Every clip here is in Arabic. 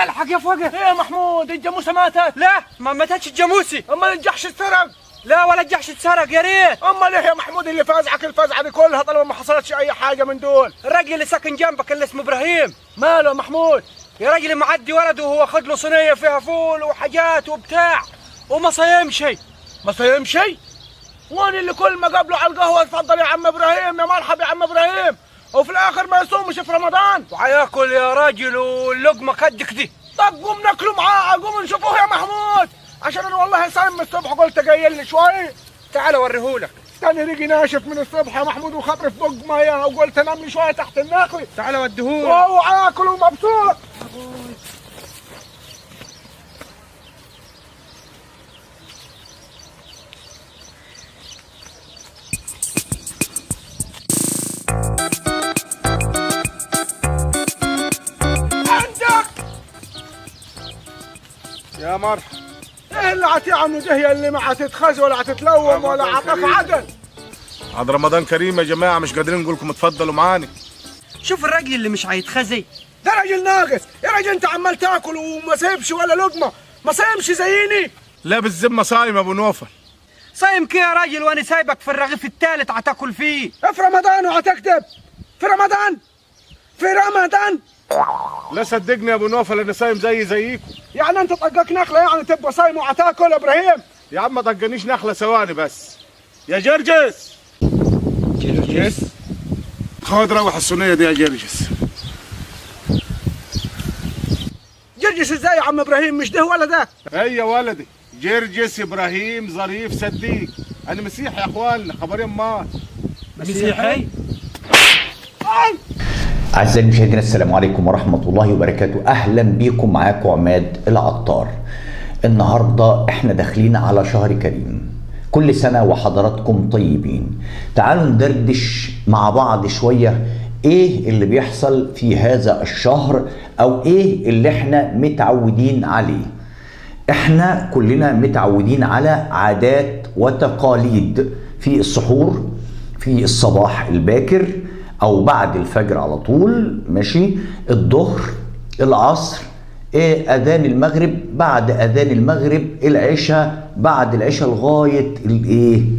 الحق يا فقر. ايه يا محمود، الجاموسه ماتت؟ لا ما ماتتش الجاموسي. امال الجحش اتسرق؟ لا ولا الجحش اتسرق يا ريت. امال ايه يا محمود اللي فازعك الفزعه دي كلها طالما ما حصلتش اي حاجه من دول؟ الراجل اللي ساكن جنبك اللي اسمه ابراهيم. ماله يا محمود؟ يا راجل معدي ولده وهو واخد له صينيه فيها فول وحاجات وبتاع وما صايم شيء. ما صايم شيء؟ وانا اللي كل ما قابله على القهوه اتفضل يا عم ابراهيم، يا مرحبا يا عم ابراهيم، وفي الاخر ما يصومش في رمضان وحياكل يا راجل واللقمه قدك دي. طب قوم ناكله معاه، قوم نشوفوه يا محمود، عشان انا والله صايم من الصبح قلت جاي لي شوي. تعال اوريهولك. تاني ريقي ناشف من الصبح يا محمود وخاطري في بق ميه وقلت انام لي شويه تحت النخل. تعال اوديهولك. وهو عاكل ومبسوط. يا مرحبا. ايه اللي عتعملوا ده يا اللي ما هتتخز ولا هتتلوم ولا عطاك عدل؟ عاد رمضان كريم يا جماعه، مش قادرين نقول لكم اتفضلوا معانا. شوف الراجل اللي مش هيتخزي ده راجل ناقص يا راجل، انت عمال تاكل وما سيبش ولا لقمه، ما صايمش زيني. لا بالذمه صايم يا ابو نوفل. صايم كده يا راجل وانا سايبك في الرغيف الثالث هتاكل فيه. في رمضان وهتكتب في رمضان في رمضان. لا صدقني يا ابو نوفل انا صايم زيكم. يعني انت طقك نخله يعني تبقى صايم وهتاكل يا ابراهيم؟ يا عم ما طقنيش نخله ثواني بس. يا جرجس خد روح الصينيه دي يا جرجس. جرجس ازاي يا عم ابراهيم؟ مش ده ولا ده؟ هي يا ولدي جرجس ابراهيم ظريف صديق. انا مسيحي يا اخواننا، خبر امال. مسيحي؟ أعزائي المشاهدين السلام عليكم ورحمة الله وبركاته. أهلا بكم، معاكم عماد العطار. النهاردة احنا داخلين على شهر كريم، كل سنة وحضراتكم طيبين. تعالوا ندردش مع بعض شوية ايه اللي بيحصل في هذا الشهر او ايه اللي احنا متعودين عليه. احنا كلنا متعودين على عادات وتقاليد في السحور، في الصباح الباكر او بعد الفجر على طول، ماشي، الظهر، العصر، اذان المغرب، بعد اذان المغرب، العشاء، بعد العشاء لغايه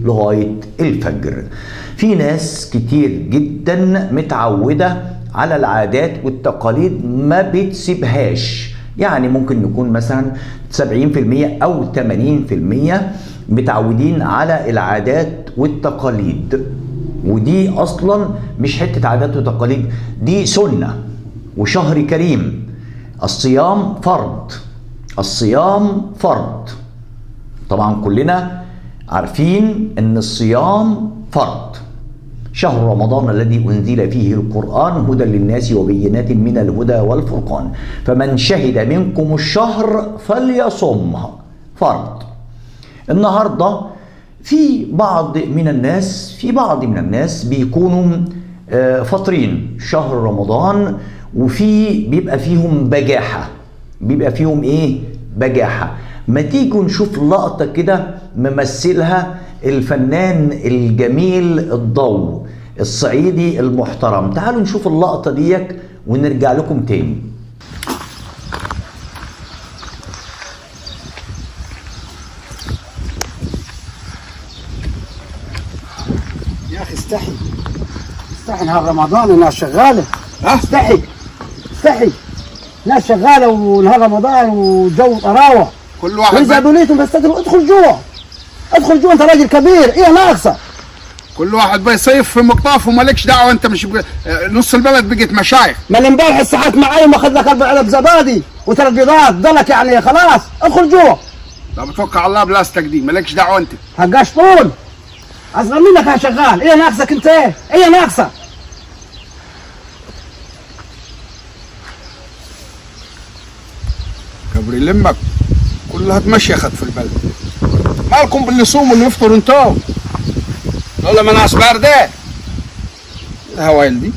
لغايه الفجر. في ناس كتير جدا متعوده على العادات والتقاليد ما بتسيبهاش. يعني ممكن نكون مثلا 70% او 80% متعودين على العادات والتقاليد، ودي اصلا مش حته عادات وتقاليد، دي سنه وشهر كريم. الصيام فرض، الصيام فرض. طبعا كلنا عارفين ان الصيام فرض. شهر رمضان الذي انزل فيه القرآن هدى للناس وبينات من الهدى والفرقان، فمن شهد منكم الشهر فليصمه، فرض. النهارده في بعض من الناس بيكونوا فاطرين شهر رمضان، وفي بيبقى فيهم بجاحة، بجاحة. ما تيجوا نشوف لقطة كده ممثلها الفنان الجميل الضو الصعيدي المحترم. تعالوا نشوف اللقطة ديك ونرجع لكم تاني. يا اخي استحي نهار رمضان الناس شغاله. استحي ناس شغاله ونهار رمضان وجو طراوه. كل واحد اذا دوليتم فاستدروا، ادخل جوا انت راجل كبير، ايه ناقصه؟ كل واحد بيصيف في مقطاف ومالكش دعوه. انت مش نص البلد بقت مشايخ. ما اللي امبارح الساعات معايا ماخذ لك 4 علب زبادي و3 بيضات ضلك يعني خلاص. ادخل جوا. لا بتوكل على الله بلاستك دي، مالكش دعوه انت. حقاش طول اصغر منك يا شغال. ايه ناقصك انت؟ ايه ناقصه؟ كبري لمك كلها تمشيخت في البلد. مالكم باللي يصوم واللي يفطر انتو؟ ولا مناس بارده الهوايل دي.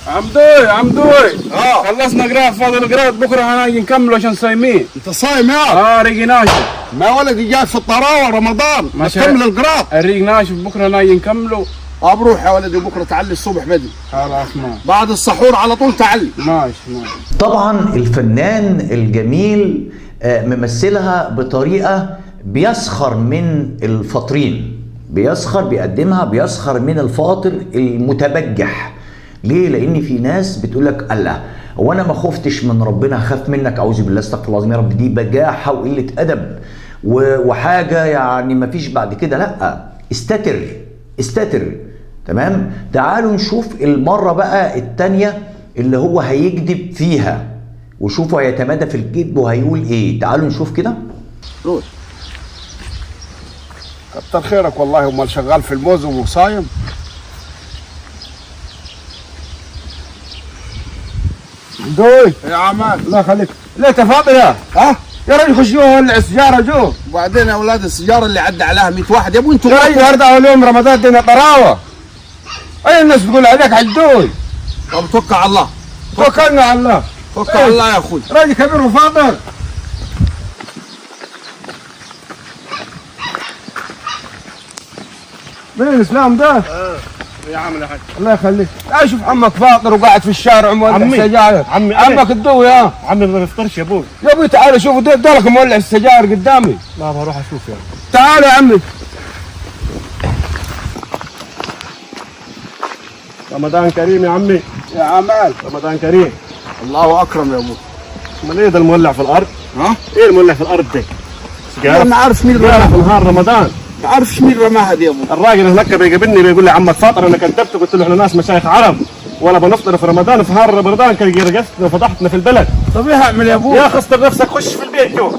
عمدوي خلصنا قراءة، فاضل قراءة بكره هنجي نكمل عشان صايمين. انت صايم يا؟ ريقي ناشف. ما ولدي جاي في الطراوه رمضان، ما تكمل القراءة. الريق ناشف بكره هنجي نكمله بروح يا ولدي بكره تعلي الصبح بدري. خلاص ماشي. بعد السحور على طول تعلي. ماشي. طبعا الفنان الجميل ممثلها بطريقة بيسخر من الفاطرين، بيسخر من الفاطر المتبجح. ليه؟ لان في ناس بتقول لك الله هو انا ما خفتش من ربنا هخاف منك، اعوذ بالله استغفر الله العظيم يا رب. دي بجاحه وقله ادب وحاجه يعني ما فيش بعد كده. لا، استتر. تمام. تعالوا نشوف المره بقى الثانيه اللي هو هيكذب فيها، وشوفوا هيتمادى في الكذب وهيقول ايه. تعالوا نشوف كده. روح. كتر خيرك والله. امال شغال في الموز وصايم؟ دوي يا عماد الله يخليك. ليه تفاضل يا يا رجل خش جوا ولع السيجاره جوا. وبعدين يا اولاد السيجاره اللي عدى عليها 100 واحد يا ابوي انتوا. يا رجل النهارده اول يوم رمضان الدنيا طراوه. اي الناس بتقول عليك حدوي. طب توكل على الله. توكلنا على الله. توكل على الله يا اخوي. راجل كبير وفاضل. مين الاسلام ده؟ يا عم الحاج الله يخليك. لا شوف عمك فاطر وقاعد في الشارع ومولع السجاير. عمك الضوء يا عمي ما بفطرش يا ابوي. يا ابوي تعال شوف دولك مولع السجاير قدامي. لا بروح اشوف يا تعال يا عمي. رمضان كريم يا عمي. يا عمال رمضان كريم. الله اكرم يا ابوي. امال ايه ده المولع في الارض؟ ها؟ ايه المولع في الارض ده؟ انا ما عارف مين سجارة في رماها. نهار رمضان. ما عارفش مين رماها دي يا ابوي. الراجل هناك بيقابلني بيقول لي عمك فاطر انا كذبته قلت له احنا ناس مشايخ عرب ولا بنفطر في رمضان. في نهار رمضان كان رقصتنا وفضحتنا في البلد. طب ايه هعمل يا ابوي؟ يا اخي استر نفسك خش في البيت جوا.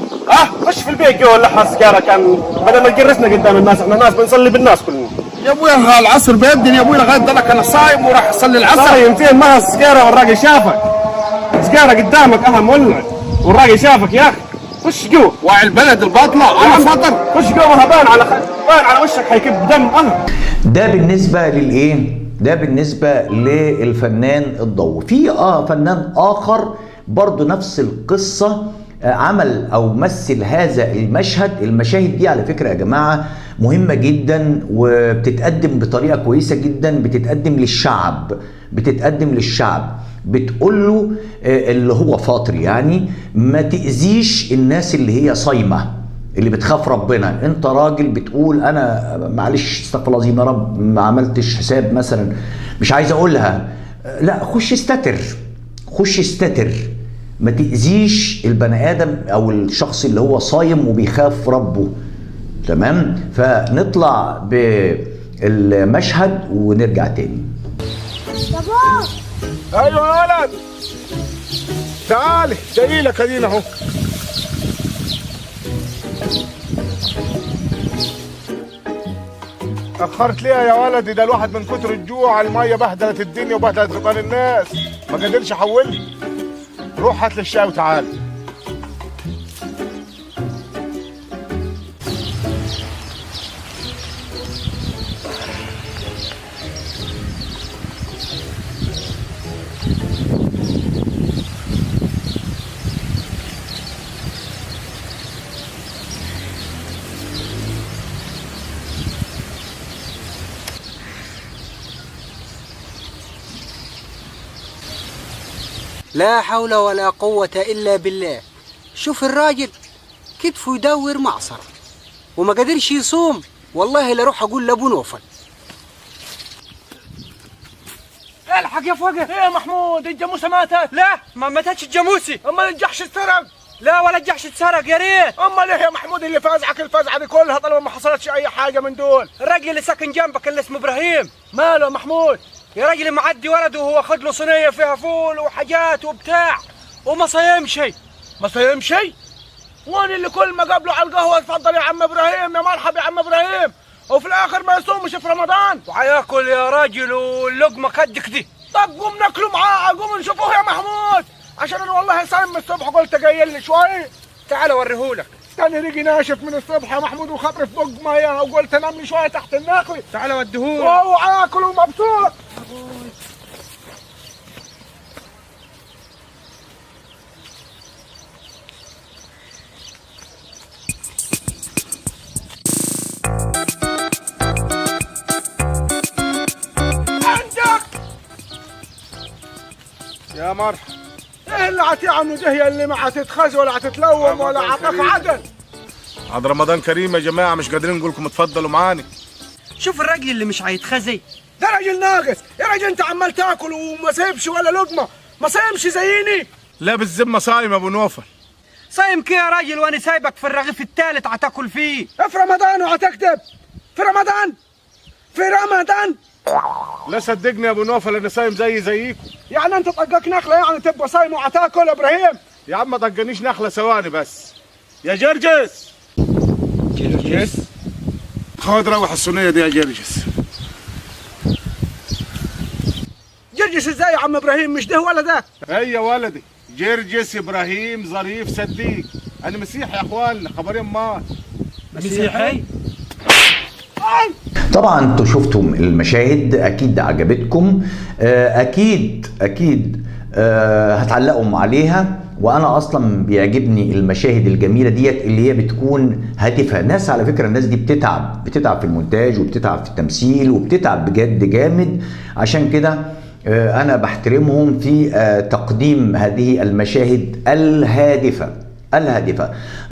خش في البيت جوا ولعها سجاره كان بدل ما تجرسنا قدام الناس. احنا ناس بنصلي بالناس كلنا. يا ابوي العصر بيبدن يا ابوي لغايه ضلك انا صايم وراح اصلي العصر. صايم فين ما السجاره والراجل شافك. سجاره قدامك مولع والراجل شافك يا اخي. خش جوا. واعي البلد الباطله انا فاطر. خش جوا بان على وشك حيكب دم. ده بالنسبة للايه؟ ده بالنسبة للفنان الضوء. في فنان آخر برضو نفس القصة عمل أو مثل هذا المشهد. المشاهد دي على فكرة يا جماعة مهمة جدا وبتتقدم بطريقة كويسة جدا. بتتقدم للشعب بتقول له اللي هو فاطر يعني ما تأذيش الناس اللي هي صايمة اللي بتخاف ربنا. انت راجل بتقول انا معلش استغفر الله العظيم يا رب ما عملتش حساب مثلا مش عايز اقولها. لا خش استتر. ما تأذيش البني ادم او الشخص اللي هو صايم وبيخاف ربه. تمام. فنطلع بالمشهد ونرجع تاني. ايوه يا ولد تعالي جاي لك ادينا اهو. اخرت ليه يا ولدي؟ ده الواحد من كتر الجوع الميه بهدلت الدنيا وبهدلت غطان الناس ما قدرش احولني. روح هات لي الشاي وتعالى. لا حول ولا قوة إلا بالله. شوف الراجل كتفه يدور معصرة وما قدرش يصوم. والله لا روح أقول لأبو نوفل. الحق يا فوقه. ايه يا محمود الجاموسه ماتت؟ لا ما ماتتش الجاموسي. امال الجحش اتسرق؟ لا ولا الجحش اتسرق يا ريت. امال ايه يا محمود اللي فازعك الفزعه دي كلها طالما ما حصلتش اي حاجه من دول؟ الراجل اللي ساكن جنبك اللي اسمه ابراهيم. ماله يا محمود؟ يا راجل معدي ولده وهو خد له صينيه فيها فول وحاجات وبتاع وما صايمش. ما صايم شيء؟ وانا اللي كل ما قابله على القهوه اتفضل يا عم ابراهيم يا مرحبا يا عم ابراهيم وفي الاخر ما يصومش في رمضان. وحياكل يا راجل واللقمه قدك دي. طب قوم ناكله معاه. قوم نشوفوه يا محمود عشان انا والله صايم من الصبح قلت جاي لي شوي. تعال اوريهولك. كان ريقي ناشف من الصبح يا محمود وخطري في بق ميه وقلت انام لي شويه تحت الناقي. تعال وديهولك. وهو عاكل ومبسوط. يا مرحبا. ايه اللي عم دهية اللي ما هتتخز ولا هتتلوم ولا عطاك عدل؟ عاد رمضان كريم يا جماعه، مش قادرين نقول لكم اتفضلوا معانا. شوف الراجل اللي مش هيتخزي ده راجل ناقص يا راجل، انت عمال تاكل وما سايبش ولا لقمه، ما صايمش زيني. لا بالذمه صايم يا ابو نوفل. صايم كده يا راجل وانا سايبك في الرغيف التالت هتاكل فيه. في رمضان وهتكتب في رمضان في رمضان. لا صدقني يا ابو نوفل انا صايم زيكم. يعني انت طقك نخله يعني تبقى صايم وهتاكل يا ابراهيم؟ يا عم ما طقنيش نخله ثواني بس. يا جرجس. جرجس خد روح الصينيه دي يا جرجس. جرجس ازاي يا عم ابراهيم؟ مش ده ولا ده؟ هي يا ولدي جرجس ابراهيم ظريف صديق. انا مسيحي يا اخواننا، خبرين ما مسيحي. طبعا انتوا شفتم المشاهد، اكيد عجبتكم، اكيد هتعلقوا عليها. وانا اصلا بيعجبني المشاهد الجميله ديت اللي هي بتكون هادفه. ناس على فكره الناس دي بتتعب في المونتاج وبتتعب في التمثيل وبتتعب بجد جامد، عشان كده انا بحترمهم في تقديم هذه المشاهد الهادفه.